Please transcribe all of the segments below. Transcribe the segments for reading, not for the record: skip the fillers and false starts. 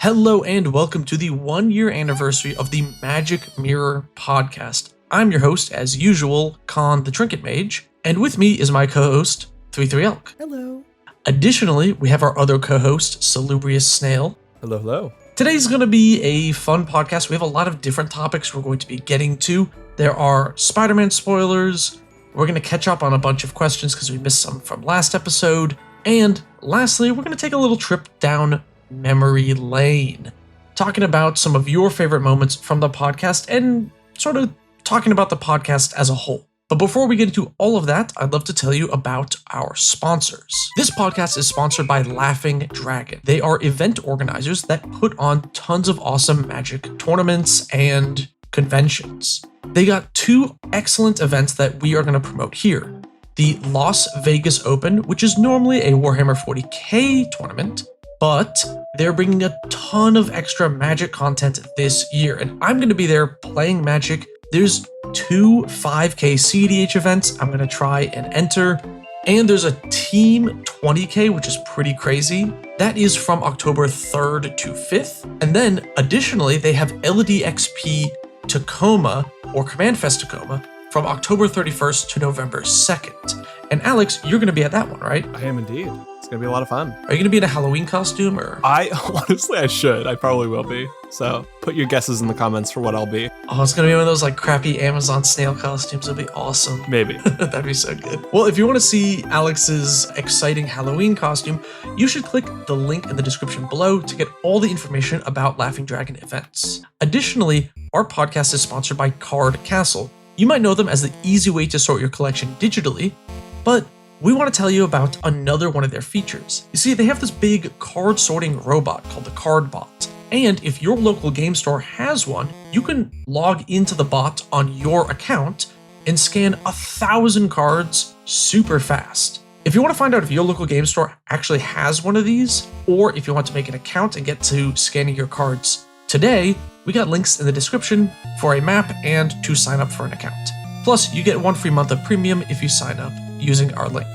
Hello and welcome to the 1 year anniversary of the Magic Mirror podcast. I'm your host, as usual, Khan the Trinket Mage, and with me is my co-host, 33 Elk. Hello. Additionally, we have our other co-host, Salubrious Snail. Hello, hello. Today's going to be a fun podcast. We have a lot of different topics we're going to be getting to. There are Spider-Man spoilers. We're going to catch up on a bunch of questions because we missed some from last episode. And lastly, we're going to take a little trip down memory lane, talking about some of your favorite moments from the podcast and sort of talking about the podcast as a whole. But before we get into all of that, I'd love to tell you about our sponsors. This podcast is sponsored by Laughing Dragon. They are event organizers that put on tons of awesome Magic tournaments and conventions. They got two excellent events that we are going to promote here. The Las Vegas Open, which is normally a Warhammer 40k tournament, but they're bringing a ton of extra Magic content this year, and I'm going to be there playing Magic. There's two 5k CDH events I'm going to try and enter, and there's a Team 20k, which is pretty crazy. That is from October 3rd to 5th, and then additionally, they have LDXP Tacoma, or Command Fest Tacoma, from October 31st to November 2nd. And Alex, you're going to be at that one, right? I am indeed. It's going to be a lot of fun. Are you going to be in a Halloween costume or? I should. I probably will be. So put your guesses in the comments for what I'll be. Oh, it's going to be one of those like crappy Amazon snail costumes. It'll be awesome. Maybe. That'd be so good. Well, if you want to see Alex's exciting Halloween costume, you should click the link in the description below to get all the information about Laughing Dragon events. Additionally, our podcast is sponsored by Card Castle. You might know them as the easy way to sort your collection digitally, but we want to tell you about another one of their features. You see, they have this big card sorting robot called the Card Bot. And if your local game store has one, you can log into the bot on your account and scan 1,000 cards super fast. If you want to find out if your local game store actually has one of these, or if you want to make an account and get to scanning your cards today, we got links in the description for a map and to sign up for an account. Plus, you get 1 free month of premium if you sign up using our link.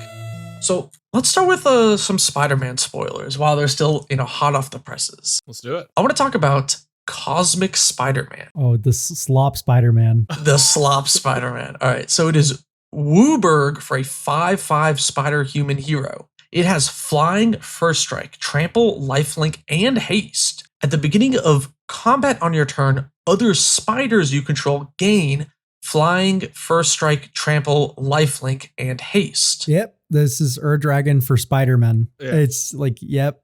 So let's start with some Spider-Man spoilers while they're still, hot off the presses. Let's do it. I want to talk about Cosmic Spider-Man. Oh, the slop Spider-Man. The slop Spider-Man. All right, so it is Wooburg for a 5/5 Spider-Human hero. It has Flying, First Strike, Trample, Lifelink, and Haste. At the beginning of combat on your turn, other spiders you control gain Flying, First Strike, Trample, Lifelink, and Haste. Yep, this is Dragon for Spider-Man. Yeah. It's like, yep,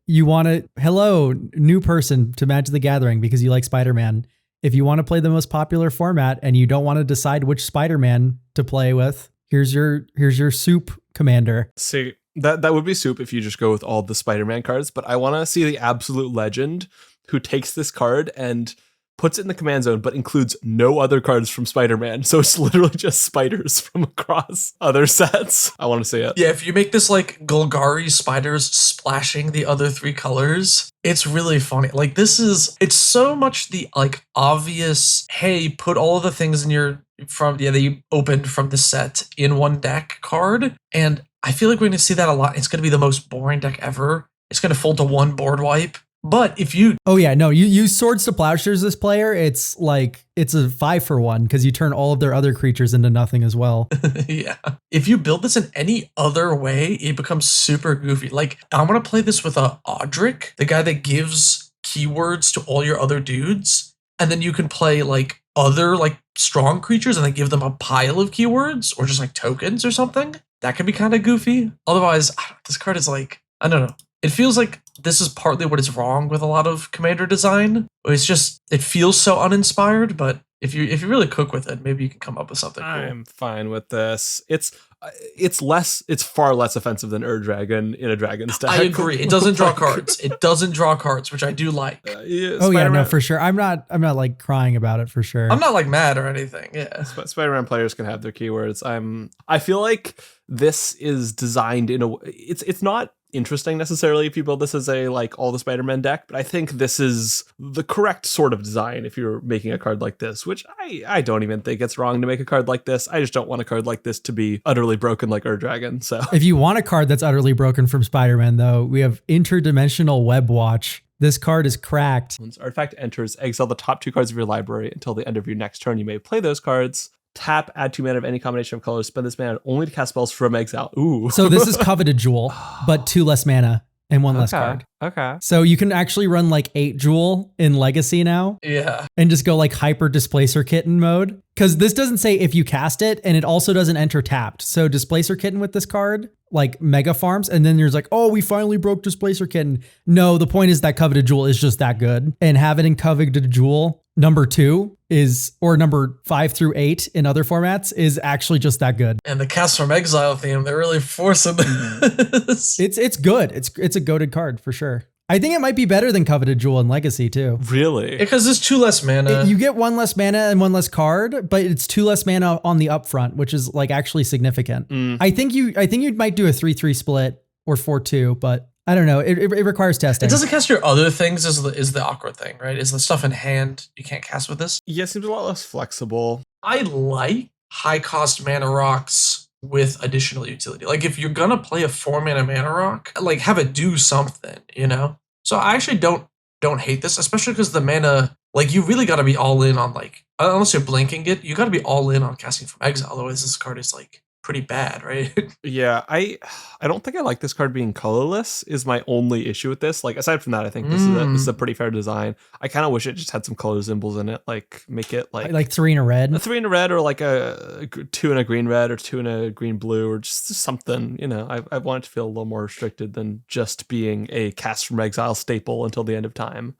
you want to, hello, new person to Magic the Gathering because you like Spider-Man. If you want to play the most popular format and you don't want to decide which Spider-Man to play with, here's your soup commander. See, that would be soup if you just go with all the Spider-Man cards, but I want to see the absolute legend who takes this card and puts it in the command zone, but includes no other cards from Spider-Man. So it's literally just spiders from across other sets. I want to see it. Yeah, if you make this like Golgari spiders splashing the other 3 colors, it's really funny. Like it's so much the like obvious, hey, put all of the things in that you opened from the set in one deck card. And I feel like we're going to see that a lot. It's going to be the most boring deck ever. It's going to fold to 1 board wipe. But if you... Oh yeah, no, you use Swords to Plowshares this player, it's a 5-for-1 because you turn all of their other creatures into nothing as well. Yeah. If you build this in any other way, it becomes super goofy. Like, I want to play this with Audric, the guy that gives keywords to all your other dudes. And then you can play like other like strong creatures and then give them a pile of keywords or just like tokens or something. That could be kind of goofy. Otherwise, this card is like, I don't know. It feels like this is partly what is wrong with a lot of commander design. It's just, it feels so uninspired, but if you really cook with it, maybe you can come up with something cool. I'm fine with this. It's far less offensive than Dragon in a Dragon's deck. I agree. It doesn't draw cards. It doesn't draw cards, which I do like. Yeah, oh yeah, no, for sure. I'm not like crying about it for sure. I'm not like mad or anything. Yeah. Spider-Man players can have their keywords. I feel like this is designed in a, it's not interesting necessarily if you build this as a like all the Spider-Man deck, but I think this is the correct sort of design if you're making a card like this, which I don't even think it's wrong to make a card like this. I just don't want a card like this to be utterly broken like Dragon. So if you want a card that's utterly broken from Spider-Man though, we have Interdimensional Web Watch. This card is cracked. Once artifact enters, exile the top 2 cards of your library until the end of your next turn. You may play those cards. Tap, add 2 mana of any combination of colors. Spend this mana only to cast spells from exile. Ooh. So this is Coveted Jewel, but 2 less mana and 1 less card. Okay. So you can actually run like 8 Jewel in Legacy now. Yeah. And just go like Hyper Displacer Kitten mode. Because this doesn't say if you cast it, and it also doesn't enter tapped. So Displacer Kitten with this card, like mega farms, and then there's like, oh, we finally broke Displacer Kitten. No, the point is that Coveted Jewel is just that good. And having it in Coveted Jewel number 2 is, or number 5 through 8 in other formats, is actually just that good. And the Cast from Exile theme, they're really forcing this. It's good. It's a goated card for sure. I think it might be better than Coveted Jewel in Legacy too. Really? Because there's 2 less mana. You get 1 less mana and 1 less card, but it's 2 less mana on the upfront, which is like actually significant. I think you might do a 3-3 split or 4-2, but I don't know. It requires testing. It doesn't cast your other things is the awkward thing, right? Is the stuff in hand you can't cast with this? Yeah, it seems a lot less flexible. I like high cost mana rocks with additional utility. Like if you're gonna play a 4 mana mana rock, like have it do something, you know? So I actually don't hate this, especially because the mana, like you really gotta be all in on like, unless you're blinking it, you gotta be all in on casting from exile. Otherwise this card is like pretty bad, right? Yeah, I don't think I like this card being colorless is my only issue with this. Like aside from that, I think this is a pretty fair design. I kind of wish it just had some color symbols in it, like make it like 3 in a red. A 3 in a red, or like a 2 in a green red, or 2 in a green blue, or just something, you know. I want it to feel a little more restricted than just being a cast from exile staple until the end of time.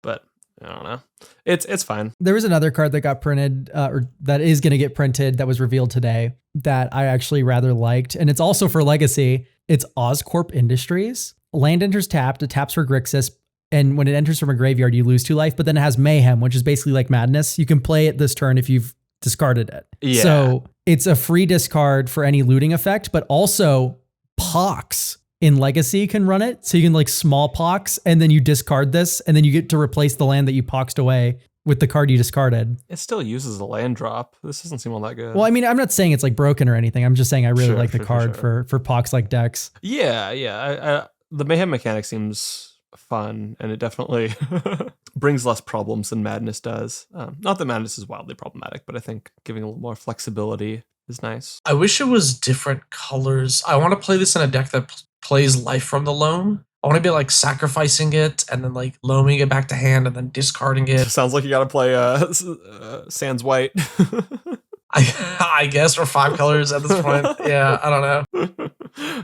But I don't know. It's fine. There was another card that got printed, or that is going to get printed, that was revealed today, that I actually rather liked. And it's also for Legacy. It's Oscorp Industries. Land enters tapped. It taps for Grixis. And when it enters from a graveyard, you lose 2 life. But then it has Mayhem, which is basically like Madness. You can play it this turn if you've discarded it. Yeah. So it's a free discard for any looting effect, but also Pox in Legacy can run it. So you can like smallpox, and then you discard this, and then you get to replace the land that you poxed away with the card you discarded. It still uses a land drop. This doesn't seem all that good. Well, I mean, I'm not saying it's like broken or anything. I'm just saying I really like the card for pox like decks. Yeah. The Mayhem mechanic seems fun, and it definitely brings less problems than Madness does. Not that Madness is wildly problematic, but I think giving a little more flexibility is nice. I wish it was different colors. I want to play this in a deck that plays Life from the Loam. I want to be like sacrificing it and then like loaming it back to hand and then discarding it. Sounds like you got to play Sans White. I guess, or 5 colors at this point. Yeah, I don't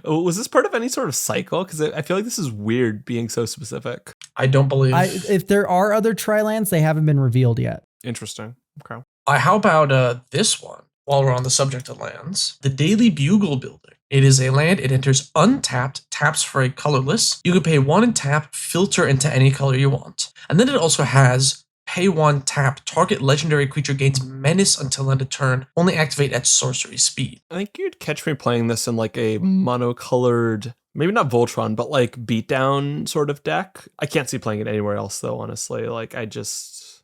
know. Was this part of any sort of cycle? Because I feel like this is weird being so specific. I don't believe. If there are other Tri-lands, they haven't been revealed yet. Interesting. Okay. How about this one? While we're on the subject of lands, the Daily Bugle Building. It is a land. It enters untapped, taps for a colorless. You can pay 1 and tap, filter into any color you want. And then it also has pay 1, tap, target legendary creature gains menace until end of turn, only activate at sorcery speed. I think you'd catch me playing this in like a monocolored, maybe not Voltron, but like beatdown sort of deck. I can't see playing it anywhere else though, honestly. Like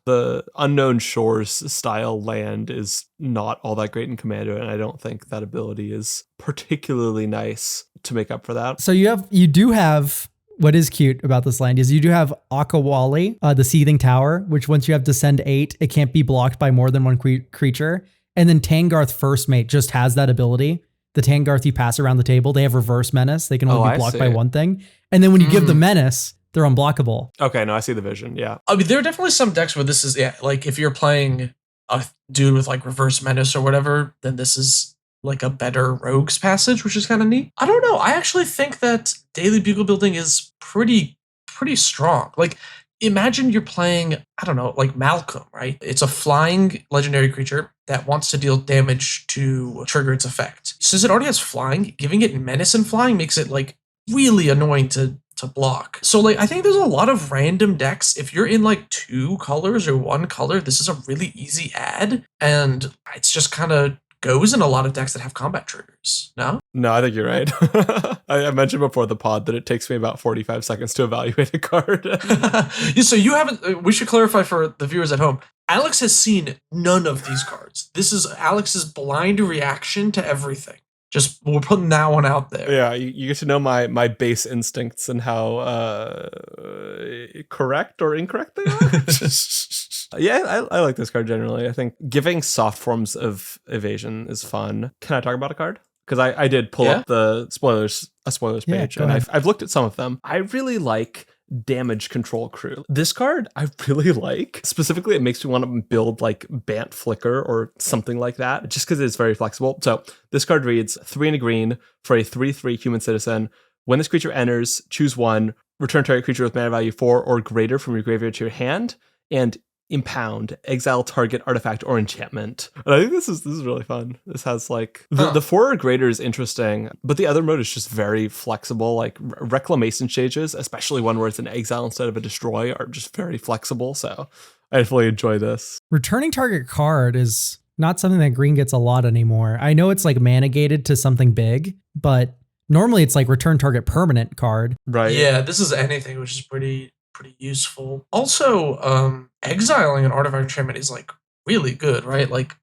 the Unknown Shores style land is not all that great in Commander, and I don't think that ability is particularly nice to make up for that. So you do have, what is cute about this land is you do have Akawali, the Seething Tower, which once you have Descend 8, it can't be blocked by more than one creature. And then Tangarth First Mate just has that ability. The Tangarth you pass around the table, they have Reverse Menace. They can only be blocked by one thing. And then when you give the Menace, they're unblockable. Okay, no, I see the vision, yeah. I mean, there are definitely some decks where this is, yeah, like if you're playing a dude with like Reverse Menace or whatever, then this is like a better Rogue's Passage, which is kind of neat. I don't know. I actually think that Daily Bugle Building is pretty strong. Like, imagine you're playing, I don't know, like Malcolm, right? It's a flying legendary creature that wants to deal damage to trigger its effect. Since it already has flying, giving it menace and flying makes it like really annoying to block. So like I think there's a lot of random decks. If you're in like 2 colors or 1 color, this is a really easy add, and it's just kind of goes in a lot of decks that have combat triggers. No, I think you're right. I mentioned before the pod that it takes me about 45 seconds to evaluate a card. So you haven't. We should clarify for the viewers at home. Alex has seen none of these cards. This is Alex's blind reaction to everything. Just we're putting that one out there. Yeah, you get to know my base instincts and how correct or incorrect they are. Yeah, I like this card generally. I think giving soft forms of evasion is fun. Can I talk about a card? Because I did pull up the spoilers page, and I've looked at some of them. I really like Damage Control Crew. This card I really like. Specifically, it makes me want to build like Bant Flicker or something like that, just because it's very flexible. So this card reads 3 and a green for a 3/3 human citizen. When this creature enters, choose one, return target creature with mana value 4 or greater from your graveyard to your hand, and impound, exile target artifact or enchantment. And I think this is really fun. This has like the 4 or greater is interesting, but the other mode is just very flexible. Like reclamation stages, especially one where it's an exile instead of a destroy, are just very flexible. So I definitely enjoy this. Returning target card is not something that green gets a lot anymore. I know it's like mana gated to something big, but normally it's like return target permanent card. Right. Yeah, this is anything, which is pretty useful. Also, exiling an artifact enchantment is like really good, right? Like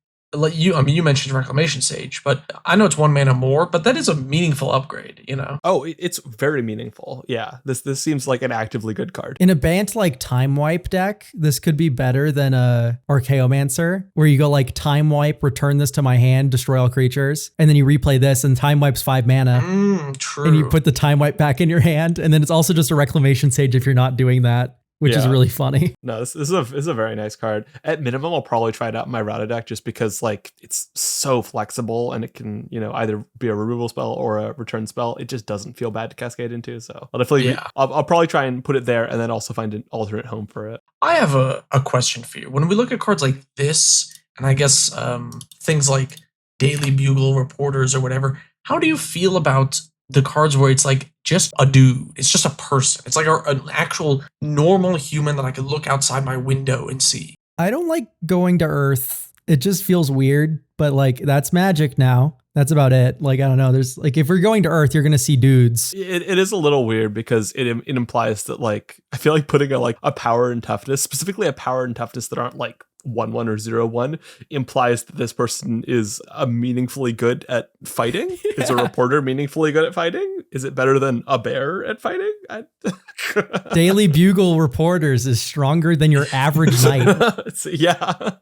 you mentioned Reclamation Sage, but I know it's 1 mana more, but that is a meaningful upgrade, you know? Oh, it's very meaningful. Yeah, this seems like an actively good card. In a Bant like Time Wipe deck, this could be better than a Archaeomancer, where you go like Time Wipe, return this to my hand, destroy all creatures, and then you replay this and Time Wipe's 5 mana. True. And you put the Time Wipe back in your hand, and then it's also just a Reclamation Sage if you're not doing that, which is really funny. No, this is a very nice card. At minimum, I'll probably try it out in my Rata deck just because like it's so flexible and it can, you know, either be a removal spell or a return spell. It just doesn't feel bad to cascade into. So I'll definitely, I'll probably try and put it there and then also find an alternate home for it. I have a question for you. When we look at cards like this, and I guess things like Daily Bugle reporters or whatever, how do you feel about the cards where it's like just a dude, it's just a person, it's like an actual normal human that I could look outside my window and see? I don't like going to Earth. It just feels weird, but like that's Magic now. That's about it. Like, I don't know. There's like, if you're going to Earth, you're going to see dudes. It is a little weird because it implies that like, I feel like putting a power and toughness, specifically a power and toughness that aren't like 1/1 or 0/1, implies that this person is meaningfully good at fighting. Yeah. Is a reporter meaningfully good at fighting? Is it better than a bear at fighting? Daily Bugle reporters is stronger than your average knight. Yeah.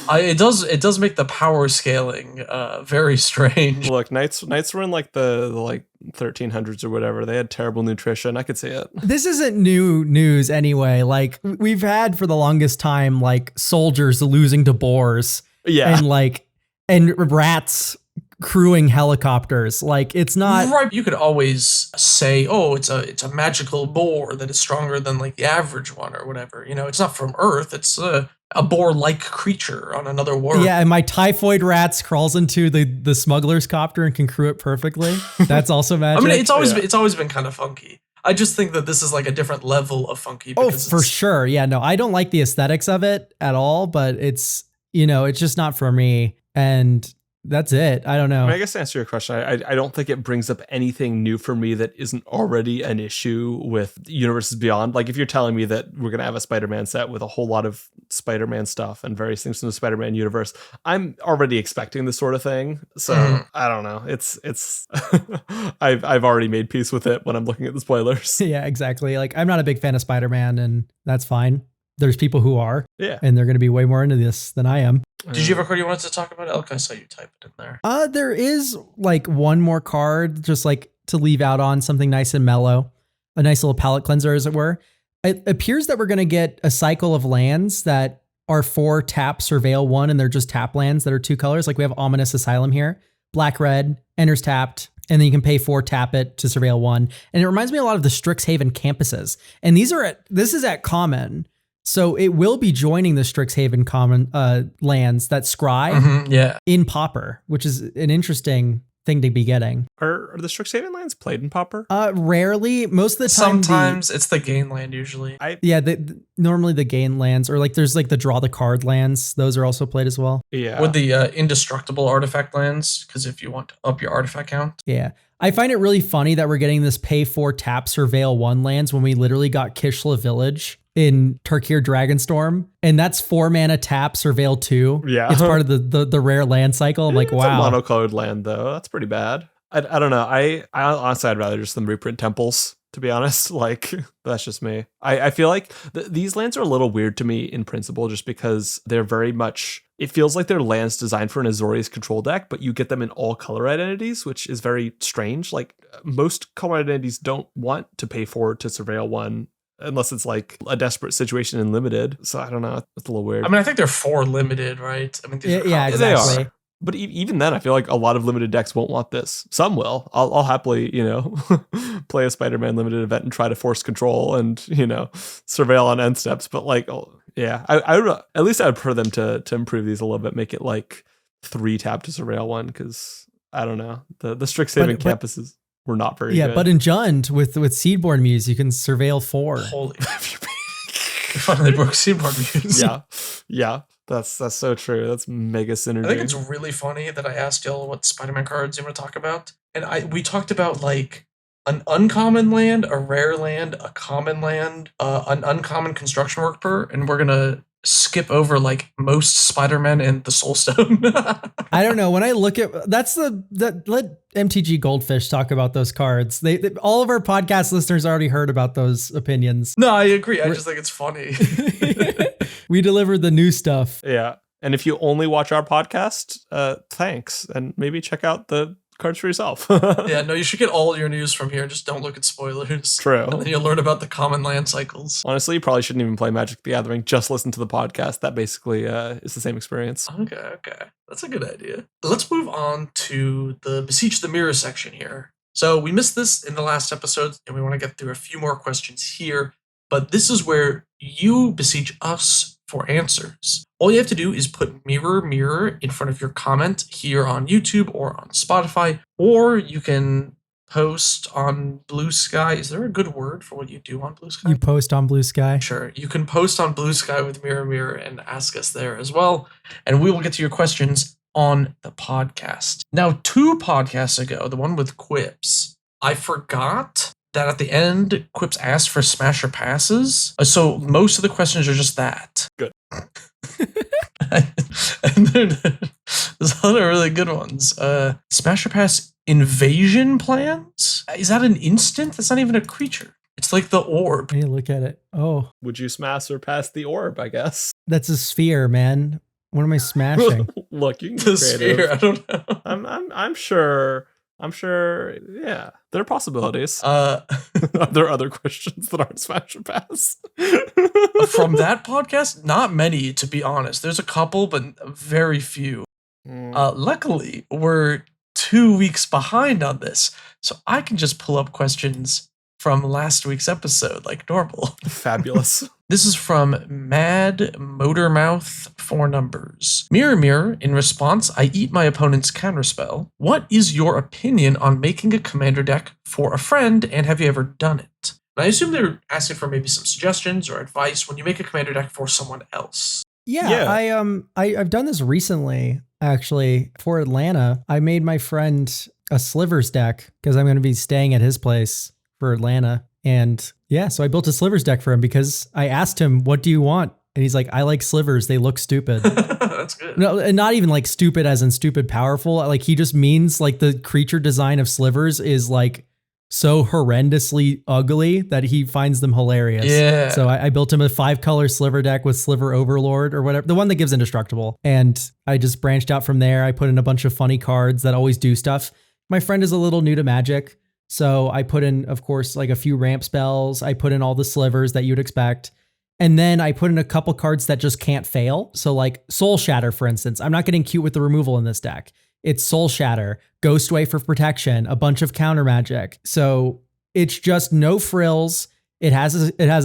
It does make the power scaling very strange. Look, knights were in like the like 1300s or whatever. They had terrible nutrition. I could see it. This isn't new news anyway. Like we've had for the longest time, like soldiers losing to boars. Yeah. And rats crewing helicopters. Like it's not right. You could always say, oh, it's a magical boar that is stronger than like the average one or whatever. You know, it's not from Earth. It's a boar-like creature on another world. Yeah, and my typhoid rats crawls into the smuggler's copter and can crew it perfectly. That's also magic. I mean, it's always been kind of funky. I just think that this is like a different level of funky. Oh, for sure. Yeah, no, I don't like the aesthetics of it at all, but it's, you know, it's just not for me. And that's it. I don't know. I mean, I guess to answer your question, I don't think it brings up anything new for me that isn't already an issue with Universes Beyond. Like if you're telling me that we're going to have a Spider-Man set with a whole lot of Spider-Man stuff and various things from the Spider-Man universe, I'm already expecting this sort of thing. So I don't know. It's I've already made peace with it when I'm looking at the spoilers. Yeah, exactly. Like I'm not a big fan of Spider-Man, and that's fine. There's people who are. Yeah. And they're going to be way more into this than I am. Did you have a card you wanted to talk about, Elk? I saw you type it in there. There is like one more card just like to leave out on something nice and mellow. A nice little palette cleanser, as it were. It appears that we're going to get a cycle of lands that are 4 tap surveil 1, and they're just tap lands that are 2 colors. Like we have Ominous Asylum here. Black, red, enters tapped. And then you can pay 4, tap it to surveil 1. And it reminds me a lot of the Strixhaven campuses. And this is at common. So it will be joining the Strixhaven common lands that scry in Pauper, which is an interesting thing to be getting. Are the Strixhaven lands played in Pauper? Rarely. Most of the time. Sometimes it's the gain land usually. Normally the gain lands, or like there's like the draw the card lands. Those are also played as well. Yeah. With the indestructible artifact lands, because if you want to up your artifact count. Yeah. I find it really funny that we're getting this pay 4 tap surveil 1 lands when we literally got Kishla Village in Tarkir Dragonstorm, and that's 4 mana tap surveil 2. Yeah. It's part of the rare land cycle. I'm like, wow. It's a monocolored land though. That's pretty bad. I don't know. I honestly, I'd rather just them reprint temples to be honest. Like, that's just me. I feel like these lands are a little weird to me in principle, just because they're very much, it feels like they're lands designed for an Azorius control deck, but you get them in all color identities, which is very strange. Like, most color identities don't want to pay 4 to surveil 1 unless it's like a desperate situation in limited. So I don't know. It's a little weird. I mean, I think they're 4 limited, right? I mean, these are Yeah, They exactly. are. But even then, I feel like a lot of limited decks won't want this. Some will. I'll happily, play a Spider-Man limited event and try to force control and, surveil on end steps. But like, I would, at least I would prefer them to improve these a little bit, make it like 3 tap to surveil 1, because I don't know. The Strixhaven campuses were not very good. But in Jund with Seedborn Muse, you can surveil 4. Holy. Finally broke Seedborn Muse. Yeah. That's so true. That's mega synergy. I think it's really funny that I asked y'all what Spider-Man cards you want to talk about. And we talked about like an uncommon land, a rare land, a common land, an uncommon construction worker, and we're gonna skip over like most Spider-Man and the Soulstone. I don't know. When I look at let MTG Goldfish talk about those cards. They all of our podcast listeners already heard about those opinions. No, I agree. I just think it's funny. We delivered the new stuff. Yeah. And if you only watch our podcast, thanks. And maybe check out the cards for yourself. Yeah, no, you should get all your news from here. Just don't look at spoilers. True. And then you'll learn about the common land cycles. Honestly, you probably shouldn't even play Magic the Gathering. Just listen to the podcast. That basically is the same experience. Okay. That's a good idea. Let's move on to the Beseech the Mirror section here. So we missed this in the last episode, and we want to get through a few more questions here. But this is where you beseech us for answers. All you have to do is put mirror in front of your comment here on YouTube or on Spotify, or you can post on Blue Sky. Is there a good word for what you do on Blue Sky? You post on Blue Sky. Sure. You can post on Blue Sky with mirror and ask us there as well. And we will get to your questions on the podcast. Now, 2 podcasts ago, the one with Quips, I forgot that at the end, Quips asked for Smasher Passes. So most of the questions are just that. Good. And there's other really good ones. Smasher Pass Invasion Plans? Is that an instant? That's not even a creature. It's like the orb. Hey, look at it. Oh, Would you smash or pass the orb, I guess? that's a sphere, man. What am I smashing? Look, you can The get creative. sphere, I don't know. I'm sure, yeah. There are possibilities. Uh, There are other questions that aren't smash or pass. from that podcast, not many, to be honest. There's a couple, but very few. Luckily, we're 2 weeks behind on this, so I can just pull up questions from last week's episode like normal. Fabulous. This is from Mad Motormouth 4 numbers. Mirror, in response, I eat my opponent's counterspell. What is your opinion on making a commander deck for a friend, and have you ever done it? And I assume they're asking for maybe some suggestions or advice when you make a commander deck for someone else. Yeah. I've done this recently, actually, for Atlanta. I made my friend a Slivers deck because I'm going to be staying at his place for Atlanta. And yeah, so I built a Slivers deck for him because I asked him, what do you want? And he's like, I like Slivers. They look stupid. That's good. No, and not even like stupid as in stupid powerful. Like he just means like the creature design of Slivers is like so horrendously ugly that he finds them hilarious. Yeah. So I built him a 5-color Sliver deck with Sliver Overlord or whatever, the one that gives indestructible. And I just branched out from there. I put in a bunch of funny cards that always do stuff. My friend is a little new to Magic. So I put in, of course, like a few ramp spells. I put in all the slivers that you'd expect. And then I put in a couple cards that just can't fail. So like Soul Shatter, for instance. I'm not getting cute with the removal in this deck. It's Soul Shatter, Ghostway for protection, a bunch of counter magic. So it's just no frills. It has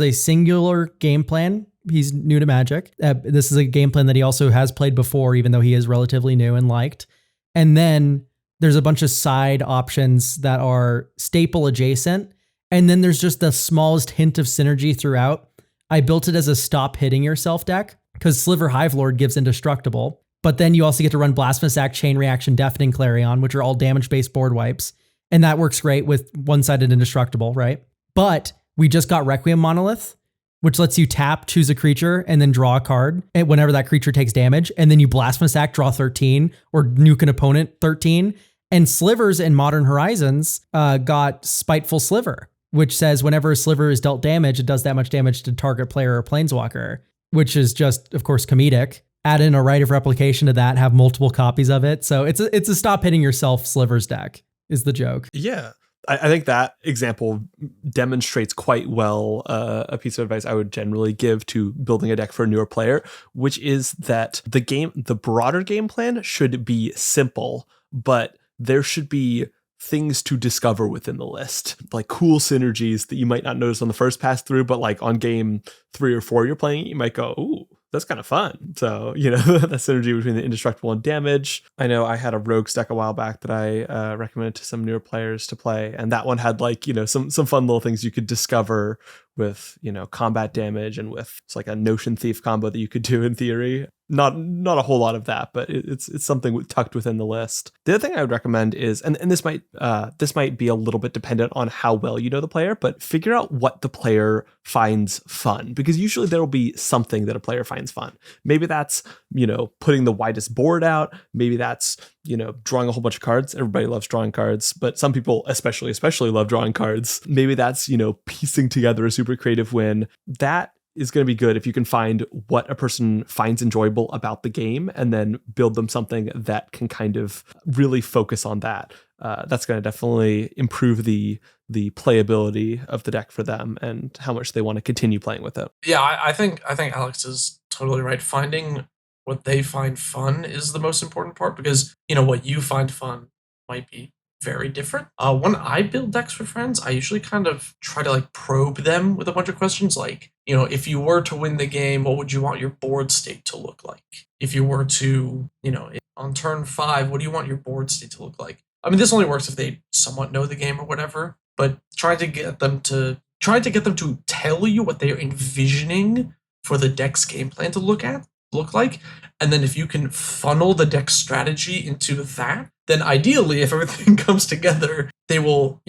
a singular game plan. He's new to Magic. This is a game plan that he also has played before, even though he is relatively new and liked. And then there's a bunch of side options that are staple adjacent. And then there's just the smallest hint of synergy throughout. I built it as a stop hitting yourself deck because Sliver Hive Lord gives indestructible. But then you also get to run Blasphemous Act, Chain Reaction, Deafening Clarion, which are all damage-based board wipes. And that works great with one-sided indestructible, right? But we just got Requiem Monolith, which lets you tap, choose a creature, and then draw a card whenever that creature takes damage. And then you Blasphemous Act, draw 13, or nuke an opponent 13. And Slivers in Modern Horizons got Spiteful Sliver. which says whenever a sliver is dealt damage, it does that much damage to target player or planeswalker, which is just, of course, comedic. Add in a right of replication to that, have multiple copies of it. So it's a stop hitting yourself slivers deck is the joke. Yeah. I think that example demonstrates quite well a piece of advice I would generally give to building a deck for a newer player, which is that the broader game plan should be simple, but there should be things to discover within the list, like cool synergies that you might not notice on the first pass through, but like on game 3 or 4 you're playing, you might go, ooh, that's kind of fun. So, that synergy between the indestructible and damage. I know I had a rogues deck a while back that I recommended to some newer players to play. And that one had like, some fun little things you could discover with, combat damage and with it's like a Notion Thief combo that you could do in theory. Not a whole lot of that, but it's something tucked within the list. The other thing I would recommend is, and this might be a little bit dependent on how well you know the player, but figure out what the player finds fun, because usually there will be something that a player finds fun. Maybe that's, putting the widest board out. Maybe that's, drawing a whole bunch of cards. Everybody loves drawing cards, but some people especially love drawing cards. Maybe that's, piecing together a super creative win. That is going to be good if you can find what a person finds enjoyable about the game and then build them something that can kind of really focus on that. That's going to definitely improve the playability of the deck for them and how much they want to continue playing with it. Yeah, I think Alex is totally right. Finding what they find fun is the most important part, because what you find fun might be very different. When I build decks for friends, I usually kind of try to probe them with a bunch of questions like, if you were to win the game, what would you want your board state to look like? If you were to, on turn 5, what do you want your board state to look like? I mean, this only works if they somewhat know the game or whatever, but try to get them to tell you what they're envisioning for the deck's game plan to look like. And then if you can funnel the deck strategy into that, then ideally, if everything comes together, they will,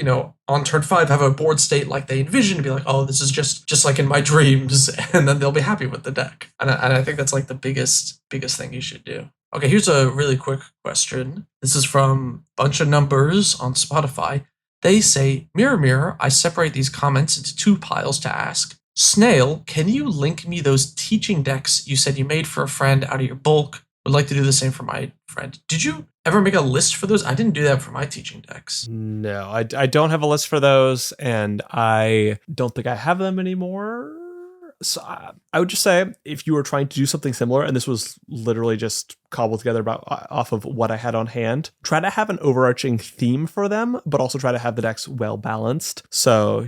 on turn 5 have a board state like they envision and be like, oh, this is just like in my dreams. And then they'll be happy with the deck. And I think that's like the biggest thing you should do. Okay, here's a really quick question. This is from Bunch of Numbers on Spotify. They say, Mirror Mirror, I separate these comments into 2 piles to ask. Snail, can you link me those teaching decks you said you made for a friend out of your bulk? Would like to do the same for my friend. Did you ever make a list for those? I didn't do that for my teaching decks. No, I don't have a list for those, and I don't think I have them anymore. So I would just say, if you were trying to do something similar, and this was literally just cobbled together off of what I had on hand, try to have an overarching theme for them, but also try to have the decks well balanced. So,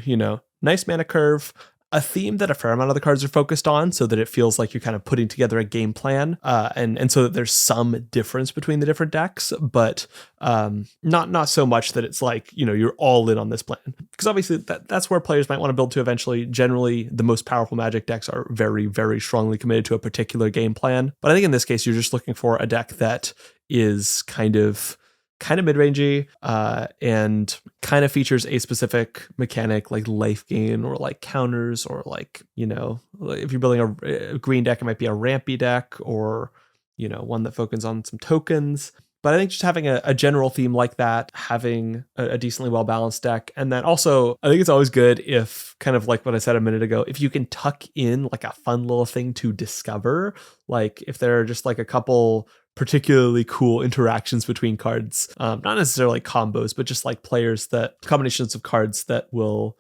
nice mana curve, a theme that a fair amount of the cards are focused on, so that it feels like you're kind of putting together a game plan, and so that there's some difference between the different decks, but not so much that it's like, you're all in on this plan. Because obviously that's where players might want to build to eventually. Generally, the most powerful Magic decks are very, very strongly committed to a particular game plan. But I think in this case, you're just looking for a deck that is kind of mid-rangey, and kind of features a specific mechanic like life gain or like counters, or like, if you're building a green deck, it might be a rampy deck, or, one that focuses on some tokens. But I think just having a general theme like that, having a decently well-balanced deck, and then also I think it's always good if, kind of like what I said a minute ago, if you can tuck in like a fun little thing to discover, like if there are just like a couple particularly cool interactions between cards, not necessarily combos, but just like combinations of cards that will,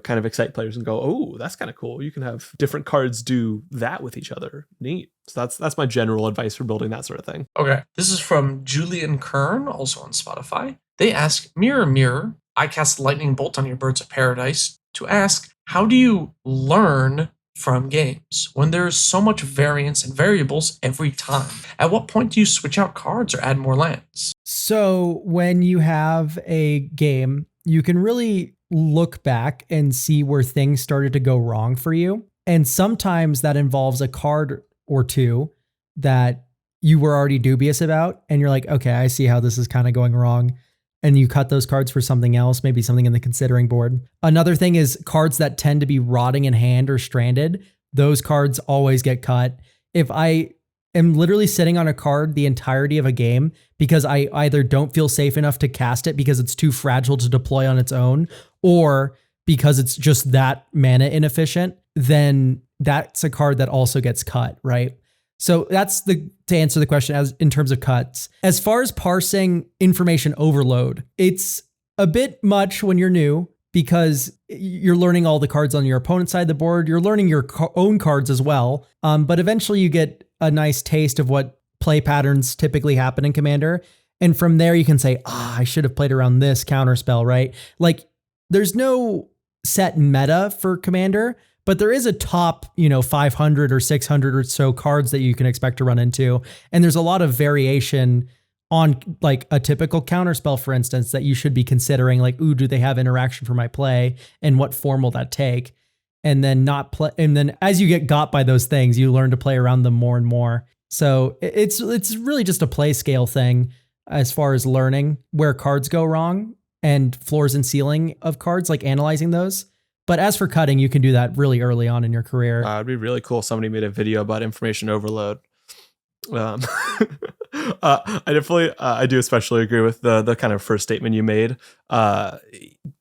kind of excite players and go, oh, that's kind of cool. You can have different cards do that with each other. Neat. So that's my general advice for building that sort of thing. Okay. This is from Julian Kern, also on Spotify. They ask, Mirror Mirror, I cast Lightning Bolt on your Birds of Paradise to ask, how do you learn from games when there's so much variance and variables every time? At what point do you switch out cards or add more lands? So when you have a game, you can really look back and see where things started to go wrong for you. And sometimes that involves a card or two that you were already dubious about. And you're like, okay, I see how this is kind of going wrong. And you cut those cards for something else, maybe something in the considering board. Another thing is cards that tend to be rotting in hand or stranded. Those cards always get cut. If I am literally sitting on a card the entirety of a game because I either don't feel safe enough to cast it because it's too fragile to deploy on its own, or because it's just that mana inefficient, then that's a card that also gets cut, right? So that's to answer the question as in terms of cuts. As far as parsing information overload, it's a bit much when you're new because you're learning all the cards on your opponent's side of the board. You're learning your own cards as well. But eventually you get a nice taste of what play patterns typically happen in Commander. And from there you can say, I should have played around this counter spell, right? Like there's no set meta for Commander, but there is a top, 500 or 600 or so cards that you can expect to run into. And there's a lot of variation on like a typical counterspell, for instance, that you should be considering like, ooh, do they have interaction for my play and what form will that take? And then not play. And then as you get got by those things, you learn to play around them more and more. So it's really just a play scale thing as far as learning where cards go wrong and floors and ceiling of cards, like analyzing those. But as for cutting, you can do that really early on in your career. It'd be really cool if somebody made a video about information overload. I do especially agree with the kind of first statement you made.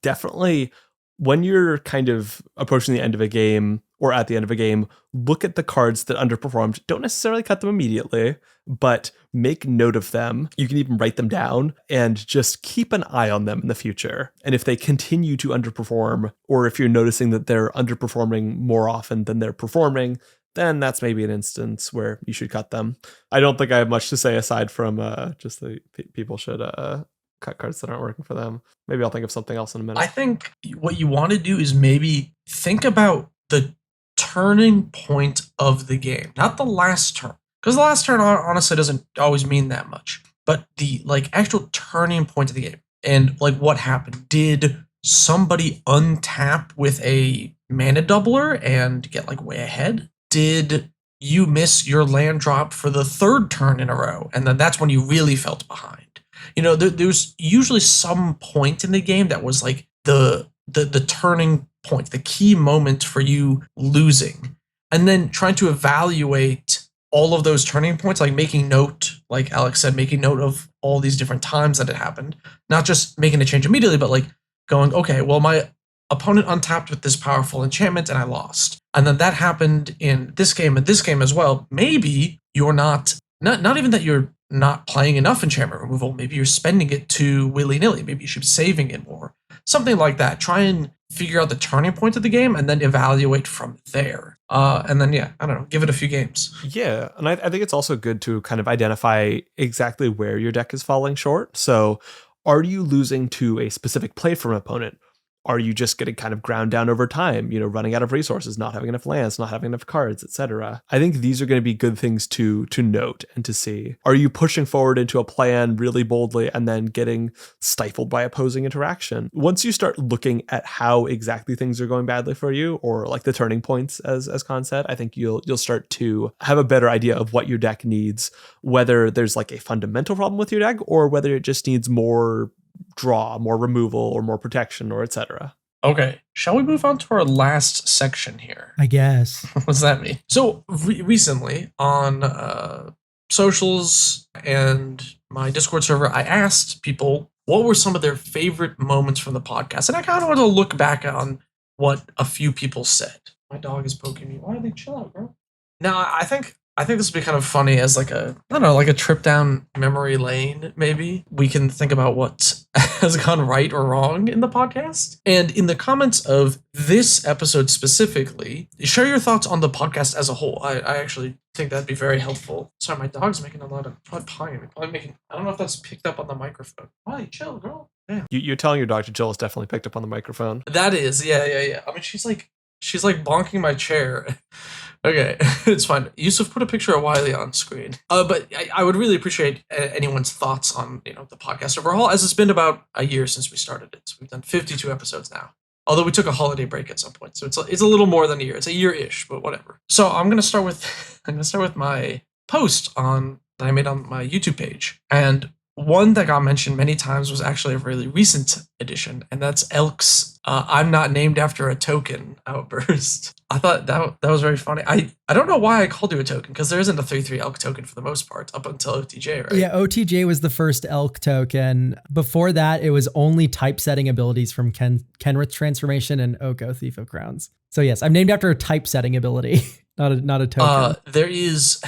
Definitely when you're kind of approaching the end of a game or at the end of a game, look at the cards that underperformed. Don't necessarily cut them immediately, but make note of them. You can even write them down and just keep an eye on them in the future. And if they continue to underperform, or if you're noticing that they're underperforming more often than they're performing, then that's maybe an instance where you should cut them. I don't think I have much to say aside from just the people should cut cards that aren't working for them. Maybe I'll think of something else in a minute. I think what you want to do is maybe think about the turning point of the game, not the last turn. Because the last turn honestly doesn't always mean that much. But the actual turning point of the game and what happened. Did somebody untap with a mana doubler and get way ahead? Did you miss your land drop for the third turn in a row? And then that's when you really felt behind. There's usually some point in the game that was the turning point, the key moment for you losing. And then trying to evaluate all of those turning points, making note, like Alex said, making note of all these different times that it happened. Not just making a change immediately, but going, okay, well, my opponent untapped with this powerful enchantment and I lost. And then that happened in this game and this game as well. Maybe you're not even that you're not playing enough enchantment removal. Maybe you're spending it too willy-nilly. Maybe you should be saving it more. Something like that. Try and figure out the turning point of the game and then evaluate from there. And then, I don't know, give it a few games. Yeah, and I think it's also good to kind of identify exactly where your deck is falling short. So are you losing to a specific play from an opponent? Are you just getting kind of ground down over time, running out of resources, not having enough lands, not having enough cards, etc.? I think these are going to be good things to note and to see. Are you pushing forward into a plan really boldly and then getting stifled by opposing interaction? Once you start looking at how exactly things are going badly for you, or the turning points, as Con said, I think you'll start to have a better idea of what your deck needs, whether there's a fundamental problem with your deck or whether it just needs more draw, more removal, or more protection, or etc. Okay, shall we move on to our last section here? I guess. What's that mean? So recently on socials and my Discord server, I asked people what were some of their favorite moments from the podcast, and I kind of wanted to look back on what a few people said. My dog is poking me. Why are they chill out, bro? Now, I think this would be kind of funny as a trip down memory lane, maybe. We can think about what has gone right or wrong in the podcast. And in the comments of this episode specifically, share your thoughts on the podcast as a whole. I actually think that'd be very helpful. Sorry, my dog's making a lot of pawing. I don't know if that's picked up on the microphone. Why, chill, girl. Damn. You're telling your dog to chill is definitely picked up on the microphone. That is, yeah. I mean, she's bonking my chair. Okay, it's fine. Yusuf put a picture of Wiley on screen. But I would really appreciate anyone's thoughts on the podcast overall, as it's been about a year since we started it. So we've done 52 episodes now. Although we took a holiday break at some point, so it's a little more than a year. It's a year-ish, but whatever. So I'm gonna start with my post that I made on my YouTube page, and one that got mentioned many times was actually a really recent addition, and that's Elk's "I'm not named after a token" outburst. I thought that was very funny. I don't know why I called you a token, because there isn't a 3/3 Elk token for the most part up until OTJ, right? Yeah, OTJ was the first Elk token. Before that, it was only typesetting abilities from Kenrith Transformation and Oko Thief of Crowns. So yes, I'm named after a typesetting ability, not a token. There is.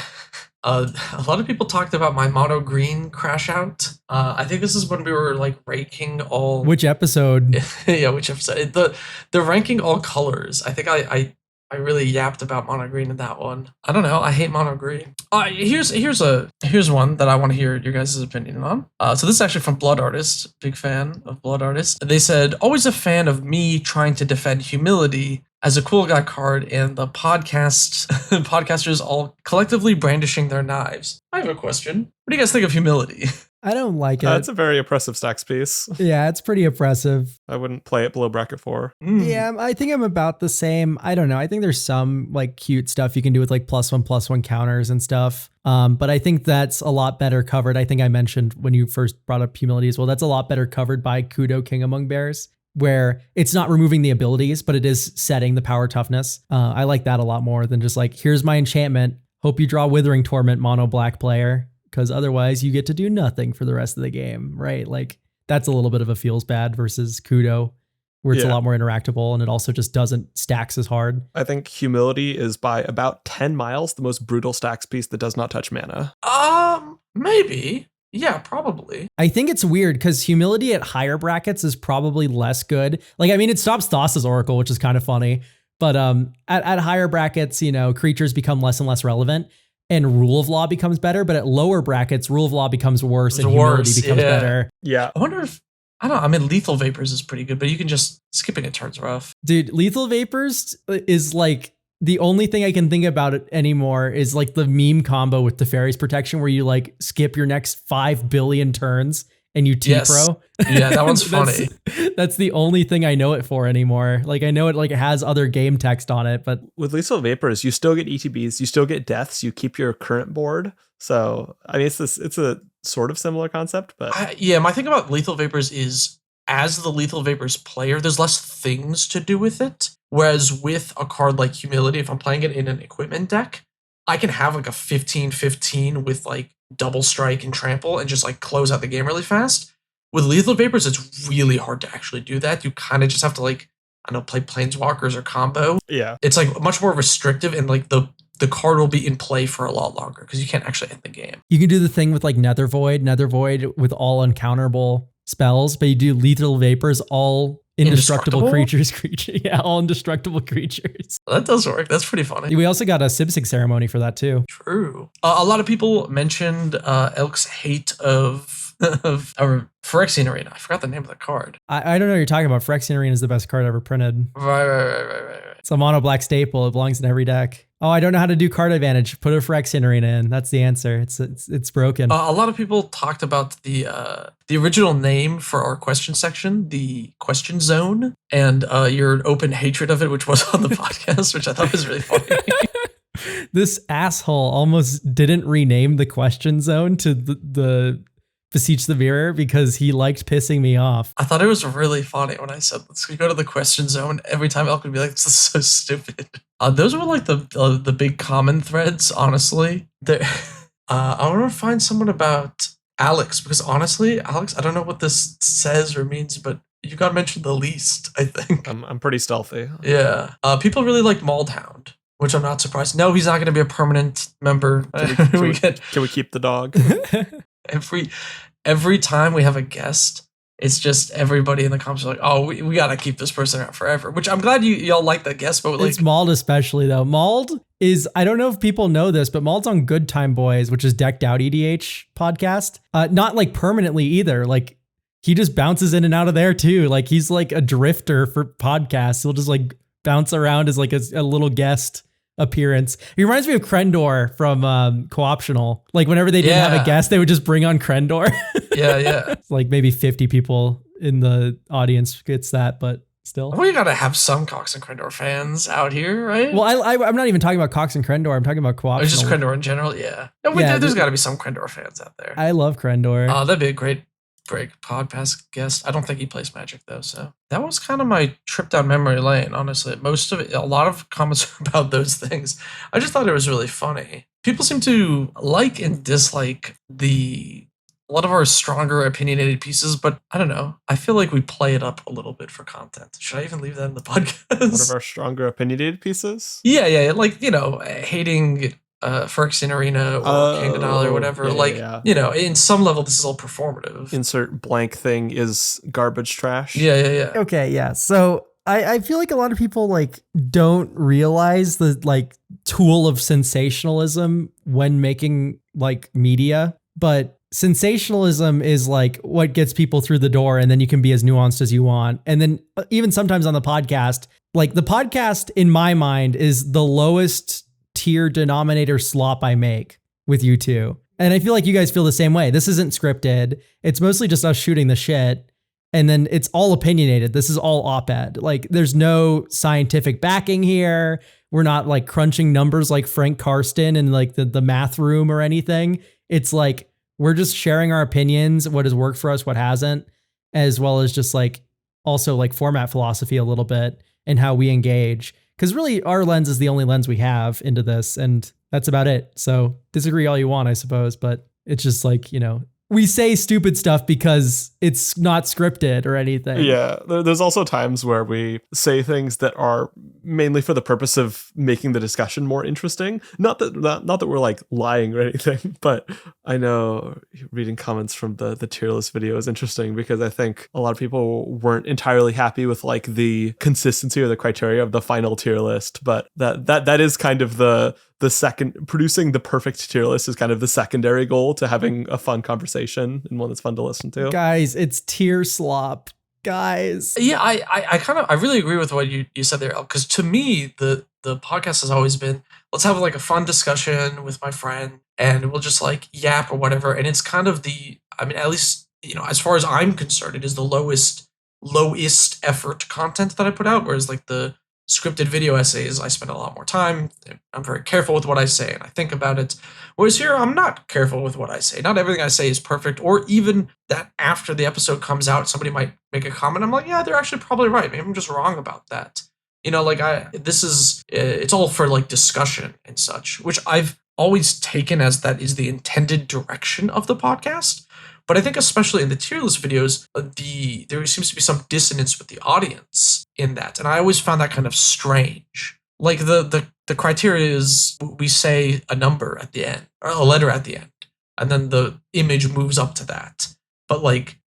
A lot of people talked about my mono green crash out. I think this is when we were like ranking all. Which episode? Yeah, which episode? The ranking all colors. I think I really yapped about mono green in that one. I don't know. I hate mono green. Here's one that I want to hear your guys' opinion on. So this is actually from Blood Artist. Big fan of Blood Artist. They said, always a fan of me trying to defend humility as a cool guy card, and the podcasters all collectively brandishing their knives. I have a question. What do you guys think of humility? I don't like it. It's a very oppressive stacks piece. Yeah, it's pretty oppressive. I wouldn't play it below bracket 4. Yeah, I think I'm about the same. I don't know. I think there's some like cute stuff you can do with like +1/+1 counters and stuff. But I think that's a lot better covered. I think I mentioned when you first brought up humility as well. That's a lot better covered by Kudo King Among Bears, where it's not removing the abilities, but it is setting the power toughness. I like that a lot more than just like, here's my enchantment. Hope you draw Withering Torment, mono black player, because otherwise you get to do nothing for the rest of the game, right? Like that's a little bit of a feels bad versus Kudo, where it's a lot more interactable and it also just doesn't stacks as hard. I think humility is by about 10 miles the most brutal stacks piece that does not touch mana. Maybe. Yeah, probably. I think it's weird because humility at higher brackets is probably less good. Like, I mean, it stops Thassa's Oracle, which is kind of funny. But at higher brackets, you know, creatures become less and less relevant and Rule of Law becomes better. But at lower brackets, Rule of Law becomes worse and humility becomes better. Yeah. I wonder if, I don't know, I mean, Lethal Vapors is pretty good, but you can just, skipping it turns rough. Dude, Lethal Vapors is like, the only thing I can think about it anymore is like the meme combo with Teferi's Protection where you like skip your next 5 billion turns and you T-Pro. Yeah, that one's funny. That's the only thing I know it for anymore. Like I know it like it has other game text on it, but with Lethal Vapors, you still get ETBs, you still get deaths, you keep your current board. So I mean, it's a sort of similar concept, but my thing about Lethal Vapors is, as the Lethal Vapors player, there's less things to do with it. Whereas with a card like Humility, if I'm playing it in an equipment deck, I can have like a 15/15 with like double strike and trample and just like close out the game really fast. With Lethal Vapors, it's really hard to actually do that. You kind of just have to like, I don't know, play Planeswalkers or combo. Yeah. It's like much more restrictive, and like the card will be in play for a lot longer because you can't actually end the game. You can do the thing with like Nether Void with all uncounterable spells, but you do Lethal Vapors, all indestructible creatures. Yeah, all indestructible creatures. That does work. That's pretty funny. We also got a Sibsig ceremony for that too. True. A lot of people mentioned Elk's hate of Phyrexian Arena. I forgot the name of the card. I don't know what you're talking about. Phyrexian Arena is the best card ever printed. Right. It's a mono black staple. It belongs in every deck. Oh, I don't know how to do card advantage. Put a Phyrexian Arena in. That's the answer. It's broken. A lot of people talked about the original name for our question section, the question zone, and your open hatred of it, which was on the podcast, which I thought was really funny. This asshole almost didn't rename the question zone to the Beseech the Mirror because he liked pissing me off. I thought it was really funny when I said, let's go to the question zone. Every time Elk would be like, this is so stupid. Those were like the big common threads, honestly. I want to find someone about Alex, because honestly, Alex, I don't know what this says or means, but you got mentioned the least, I think. I'm pretty stealthy. Yeah. People really like Maldhound, which I'm not surprised. No, he's not going to be a permanent member. Can we keep the dog? Every time we have a guest, it's just everybody in the comments are like, oh, we got to keep this person out forever, which I'm glad y'all like that guest. But like, it's Mauld especially, though. Mauld is, I don't know if people know this, but Mauld's on Good Time Boys, which is Decked Out EDH podcast. Not like permanently either. Like he just bounces in and out of there too. Like he's like a drifter for podcasts. He'll just like bounce around as like a little guest appearance. He reminds me of Krendor from Co-optional. Like whenever they didn't have a guest, they would just bring on Krendor. Yeah. It's like maybe 50 people in the audience gets that, but still. We gotta have some Cox and Crendor fans out here, right? Well, I'm not even talking about Cox and Crendor. I'm talking about co-op. Or just Crendor in general, yeah. There's got to be some Crendor fans out there. I love Crendor. Oh, that'd be a great podcast guest. I don't think he plays Magic though, so that was kind of my trip down memory lane. Honestly, most of it, a lot of comments are about those things. I just thought it was really funny. People seem to like and dislike a lot of our stronger opinionated pieces, but I don't know. I feel like we play it up a little bit for content. Should I even leave that in the podcast? One of our stronger opinionated pieces? Yeah. Like, hating Phyrexian Arena or King Denali or whatever. In some level, this is all performative. Insert blank thing is garbage trash. Yeah. Okay, yeah. So I feel like a lot of people don't realize the tool of sensationalism when making media, but sensationalism is what gets people through the door, and then you can be as nuanced as you want. And then even sometimes on the podcast, the podcast in my mind is the lowest tier denominator slop I make with you two. And I feel like you guys feel the same way. This isn't scripted. It's mostly just us shooting the shit. And then it's all opinionated. This is all op-ed. There's no scientific backing here. We're not crunching numbers like Frank Karsten in the math room or anything. It's we're just sharing our opinions, what has worked for us, what hasn't, as well as just also format philosophy a little bit and how we engage. Because really our lens is the only lens we have into this, and that's about it. So disagree all you want, I suppose, but it's just we say stupid stuff because it's not scripted or anything. Yeah, there's also times where we say things that are mainly for the purpose of making the discussion more interesting. Not that we're lying or anything, but I know reading comments from the tier list video is interesting because I think a lot of people weren't entirely happy with the consistency or the criteria of the final tier list, but that is kind of the second. Producing the perfect tier list is kind of the secondary goal to having a fun conversation and one that's fun to listen to. Guys, it's tier slop. Guys. Yeah, I really agree with what you said there, because to me the podcast has always been, let's have a fun discussion with my friend and we'll just yap or whatever. And it's kind of at least, as far as I'm concerned, it is the lowest effort content that I put out, whereas the scripted video essays, I spend a lot more time. I'm very careful with what I say and I think about it. Whereas here, I'm not careful with what I say. Not everything I say is perfect, or even that after the episode comes out, somebody might make a comment. I'm yeah, they're actually probably right. Maybe I'm just wrong about that. It's all for discussion and such, which I've always taken as that is the intended direction of the podcast. But I think especially in the tier list videos, there seems to be some dissonance with the audience in that. And I always found that kind of strange. The criteria is we say a number at the end, or a letter at the end, and then the image moves up to that. But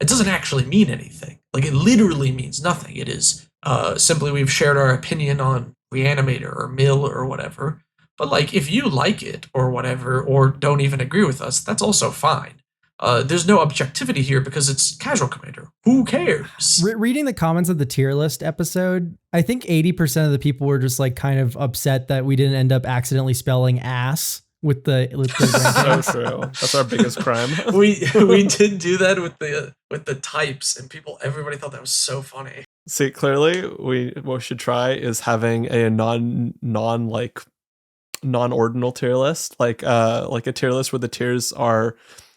it doesn't actually mean anything. It literally means nothing. It is simply we've shared our opinion on Reanimator or Mill or whatever. But if you like it or whatever, or don't even agree with us, that's also fine. There's no objectivity here because it's Casual Commander. Who cares? Reading the comments of the tier list episode, I think 80% of the people were just kind of upset that we didn't end up accidentally spelling ass with the So true. That's our biggest crime. we did do that with the types, and everybody thought that was so funny. See, clearly what we should try is having a non-ordinal tier list, like a tier list where the tiers are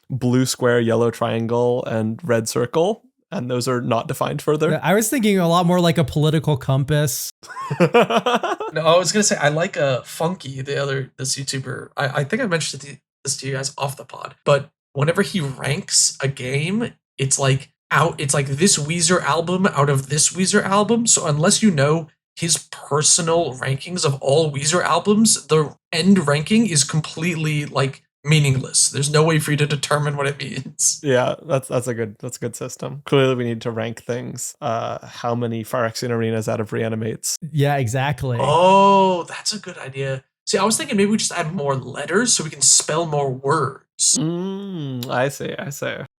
blue square, yellow triangle, and red circle, and those are not defined further. I was thinking a lot more like a political compass. No, I was gonna say I like Funky, this YouTuber. I think I mentioned this to you guys off the pod, but whenever he ranks a game, it's it's this Weezer album out of this Weezer album. So unless you know his personal rankings of all Weezer albums, the end ranking is completely meaningless. There's no way for you to determine what it means. Yeah, that's a good system. Clearly we need to rank things. How many Phyrexian arenas out of Reanimates? Yeah, exactly. Oh, that's a good idea. See, I was thinking maybe we just add more letters so we can spell more words. I see.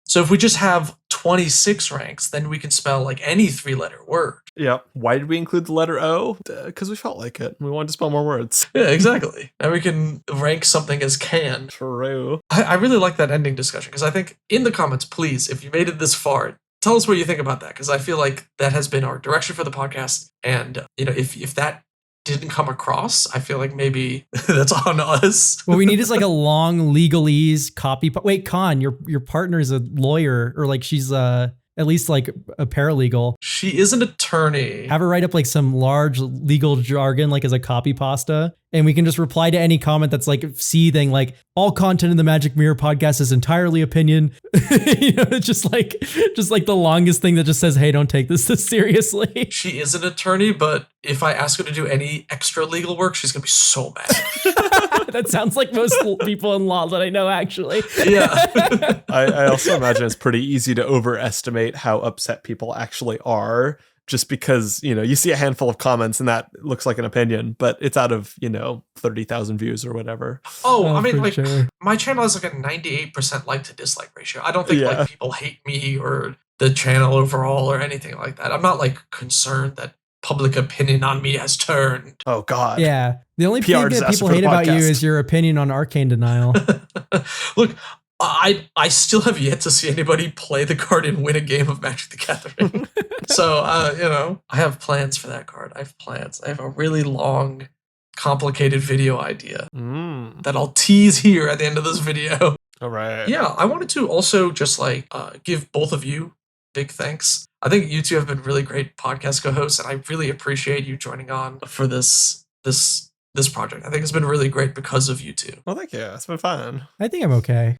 So if we just have 26 ranks, then we can spell any 3-letter word. Yep. Why did we include the letter O? Because we felt like it. We wanted to spell more words. Yeah, exactly. Now we can rank something as can. True. I really like that ending discussion, because I think in the comments, please, if you made it this far, tell us what you think about that, because I feel like that has been our direction for the podcast. And, if that didn't come across, I feel like maybe that's on us. What we need is like a long legalese copy. Wait, Con, your partner is a lawyer, or like she's at least like a paralegal. She is an attorney. Have her write up like some large legal jargon, like as a copy pasta. And we can just reply to any comment that's like seething, like all content in the Magic Mirror podcast is entirely opinion. It's just like the longest thing that just says, hey, don't take this seriously. She is an attorney, but if I ask her to do any extra legal work, she's going to be so mad. That sounds like most people in law that I know, actually. Yeah. I also imagine it's pretty easy to overestimate how upset people actually are, just because, you see a handful of comments and that looks like an opinion, but it's out of, 30,000 views or whatever. I mean, like, sure. My channel has like a 98% like to dislike ratio. I don't think like people hate me or the channel overall or anything like that. I'm not like concerned that public opinion on me has turned. Oh, God. Yeah. The only thing that disaster people for the hate about you podcast. is your opinion on arcane denial. Look, I still have yet to see anybody play the card and win a game of Magic the Gathering. So, I have plans for that card. I have plans. I have a really long, complicated video idea that I'll tease here at the end of this video. All right. Yeah, I wanted to also just give both of you big thanks. I think you two have been really great podcast co-hosts, and I really appreciate you joining on for this project. I think it's been really great because of you two. Well, thank you. It's been fun. I think I'm okay.